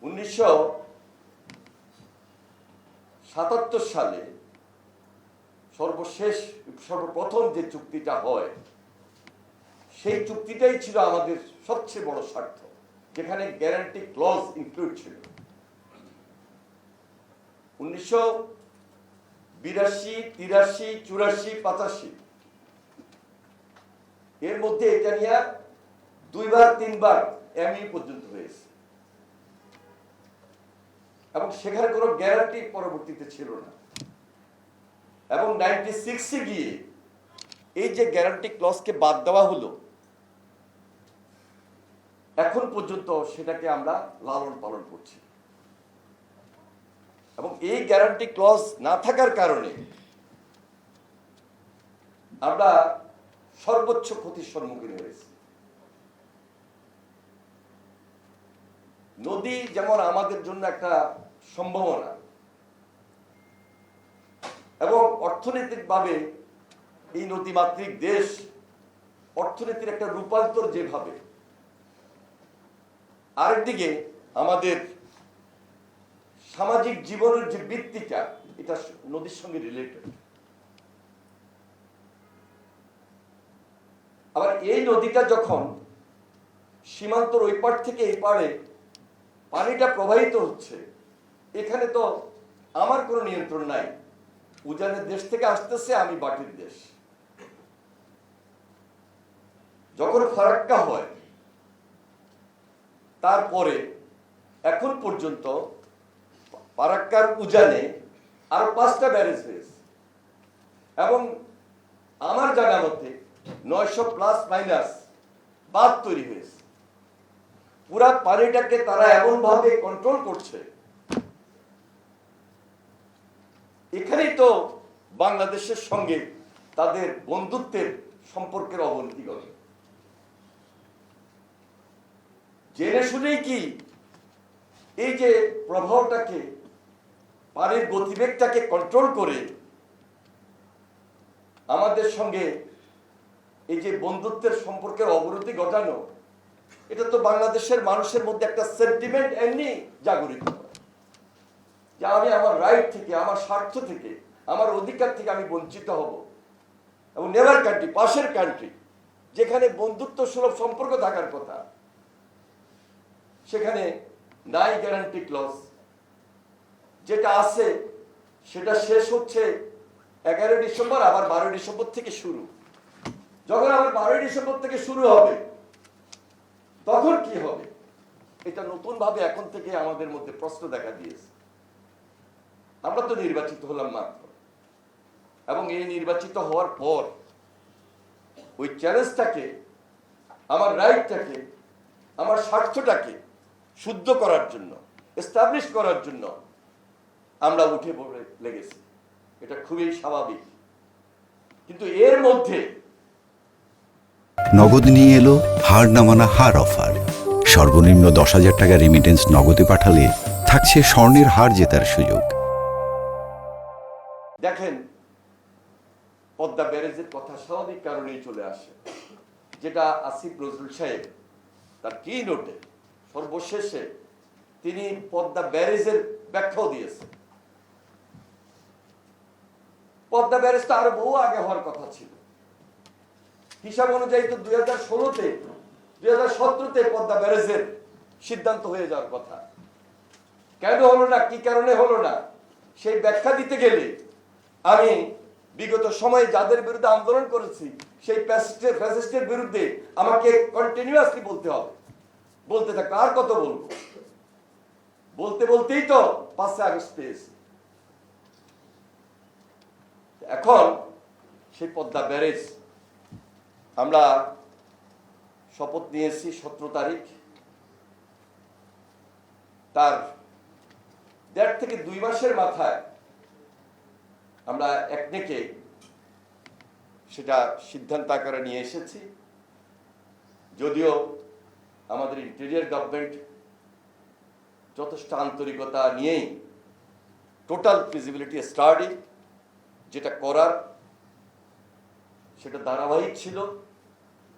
1977 সালে সর্বপ্রথম যে চুক্তিটা হয়, সেই চুক্তিটাই ছিল আমাদের সবচেয়ে বড় স্বার্থ, যেখানে গ্যারান্টি ক্লজ ইনক্লুড ছিল। 1982, 83, 84, 85 এর মধ্যে এটা নিয়ে 2-3বার এমই পর্যন্ত হয়েছে, এবং সেখানে কোনো গ্যারান্টি পরবর্তীতে ছিল না। এবং 96-এ গিয়ে এই যে গ্যারান্টি ক্লজকে বাদ দেওয়া হলো, এখন পর্যন্ত সেটাকে আমরা লালন পালন করছি। এবং এই গ্যারান্টি ক্লজ না থাকার কারণে আমরা সর্বোচ্চ ক্ষতির সম্মুখীন হয়েছি। নদী যেমন আমাদের জন্য একটা সম্ভাবনা, এবং অর্থনৈতিকভাবে এই নদীমাতৃক দেশ অর্থনীতির একটা রূপান্তর যেভাবে, আরেকদিকে আমাদের সামাজিক জীবনের যে ভিত্তিটা, এটা নদীর সঙ্গে রিলেটেড। আবার এই নদীটা যখন সীমান্তর ওই পার থেকে এই পারে পানিটা প্রবাহিত হচ্ছে, এখানে তো আমার কোনো নিয়ন্ত্রণ নাই। উজানের দেশ থেকে আসতেছে, আমি বাটির দেশ। যখন ফারাক্কা হয়, তারপরে এখন পর্যন্ত ফারাক্কার উজানে আরো 5টা ব্যারেজ হয়েছে, এবং আমার জানা মতে 900+ বাঁধ তৈরি হয়েছে। পুরা পানিটাকে তারা এমন ভাবে কন্ট্রোল করছে, এখানেই তো বাংলাদেশের সঙ্গে তাদের বন্ধুত্বের সম্পর্কের অবনতি ঘটে। জেনে শুনেই কি এই যে প্রভাবটাকে, পানির গতিবেগটাকে কন্ট্রোল করে আমাদের সঙ্গে এই যে বন্ধুত্বের সম্পর্কের অবনতি ঘটানো, এটা তো বাংলাদেশের মানুষের মধ্যে একটা সেন্টিমেন্ট এমনি জাগরিত হয় যে আমি আমার রাইট থেকে, আমার স্বার্থ থেকে, আমার অধিকার থেকে আমি বঞ্চিত হব। এবং নেভার কান্ট্রি, পাশের কান্ট্রি, যেখানে বন্ধুত্ব সুলভ সম্পর্ক থাকার কথা, সেখানে নাই গ্যারান্টি ক্লজ। যেটা আছে সেটা শেষ হচ্ছে 11 ডিসেম্বর, আবার 12 ডিসেম্বর থেকে শুরু। যখন আবার 12 ডিসেম্বর থেকে শুরু হবে, তখন কি হবে? এটা নতুন ভাবে এখন থেকে আমাদের মধ্যে প্রশ্ন দেখা দিয়েছে। আমরা তো নির্বাচিত হলাম মাত্র, এবং এই নির্বাচিত হওয়ার পর ওই চ্যালেঞ্জটাকে, আমার রাইটটাকে, আমার স্বার্থটাকে শুদ্ধ করার জন্য, এস্টাবলিশ করার জন্য আমরা উঠে পড়ে লেগেছি। এটা খুবই স্বাভাবিক। কিন্তু এর মধ্যে নগদ নিয়ে এলো হার না মানা হার অফার। সর্বনিম্ন 10,000 টাকা রেমিটেন্স নগদে পাঠালে থাকছে স্বর্ণের হার জেতার সুযোগ। দেখেন, পদ্মা ব্যারেজের কথা স্বাভাবিক কারণেই চলে আসে, যেটা আসিফ নজরুল সাহেব তার কি নোটে সর্বশেষে তিনি পদ্মা ব্যারেজের ব্যাখ্যাও দিয়েছেন। পদ্মা ব্যারেজটা আরো বহু আগে হওয়ার কথা ছিল। হিসাব অনুযায়ী তো 2016-তে 2017-তে পদ্মা ব্যারেজের সিদ্ধান্ত হয়ে যাওয়ার কথা। কেন হলো না, কি কারণে হলো না, সেই ব্যাখ্যা দিতে গেলে আমি বিগত সময়ে যাদের বিরুদ্ধে আন্দোলন করেছি, সেই ফ্যাসিস্টের বিরুদ্ধে আমাকে কন্টিনিউয়াসলি বলতে হবে, বলতে থাকবে। আর কত বলবো? বলতে বলতেই তো 5 আগস্ট পেয়েছি। এখন সেই পদ্মা ব্যারেজ আমরা শপথ নিয়েছি 17 তারিখ। তার 1.5 থেকে 2 মাসের মাথায় আমরা একনেকে সেটা সিদ্ধান্ত আকারে নিয়ে এসেছি। যদিও আমাদের ইন্টেরিয়র গভর্নমেন্ট যথেষ্ট আন্তরিকতা নিয়েই টোটাল ফিজিবিলিটি স্টাডি যেটা করার, সেটা ধারাবাহিক ছিল,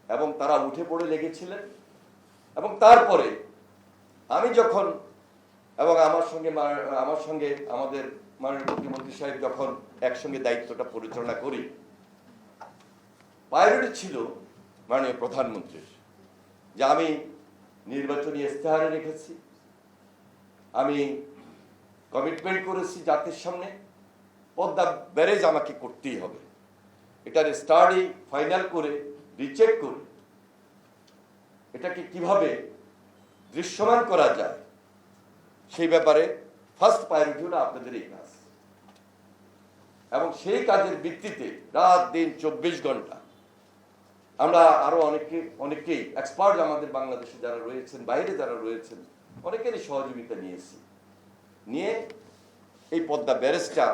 এবং তারা উঠে পড়ে লেগেছিলেন। এবং তারপরে আমি যখন এবং আমার সঙ্গে আমাদের মাননীয় প্রতিমন্ত্রী সাহেব যখন একসঙ্গে দায়িত্বটা পরিচালনা করি, প্রায়োরিটি ছিল মাননীয় প্রধানমন্ত্রীর, যে আমি নির্বাচনী ইস্তেহারে রেখেছি, আমি কমিটমেন্ট করেছি জাতির সামনে, পদ্মা ব্যারেজ আমাকে করতেই হবে। এটার স্টাডি ফাইনাল করে রিচেক করে এটাকে কিভাবে দৃশ্যমান করা যায় সেই ব্যাপারে ফার্স্ট প্রায়োরিটি হলো আপনাদের এই কাজ। এবং সেই কাজের ভিত্তিতে রাত দিন 24 ঘন্টা আমরা আরো অনেকেই এক্সপার্ট আমাদের বাংলাদেশে যারা রয়েছেন, বাইরে যারা রয়েছেন, অনেকেরই সহযোগিতা নিয়ে এই পদ্মা ব্যারেজটা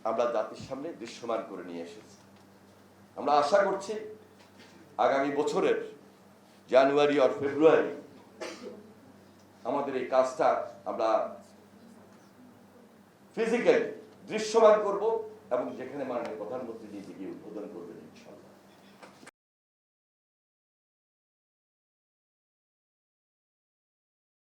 আমরা জাতির সামনে দৃশ্যমান করে নিয়ে এসেছি। আমরা আশা করছি আগামী বছরের জানুয়ারি আর ফেব্রুয়ারি আমাদের এই কাজটা আমরা ফিজিক্যালি দৃশ্যমান করব এবং যেখানে মাননীয় প্রধানমন্ত্রী নিজে গিয়ে উদ্বোধন করবেন ইনশাআল্লাহ।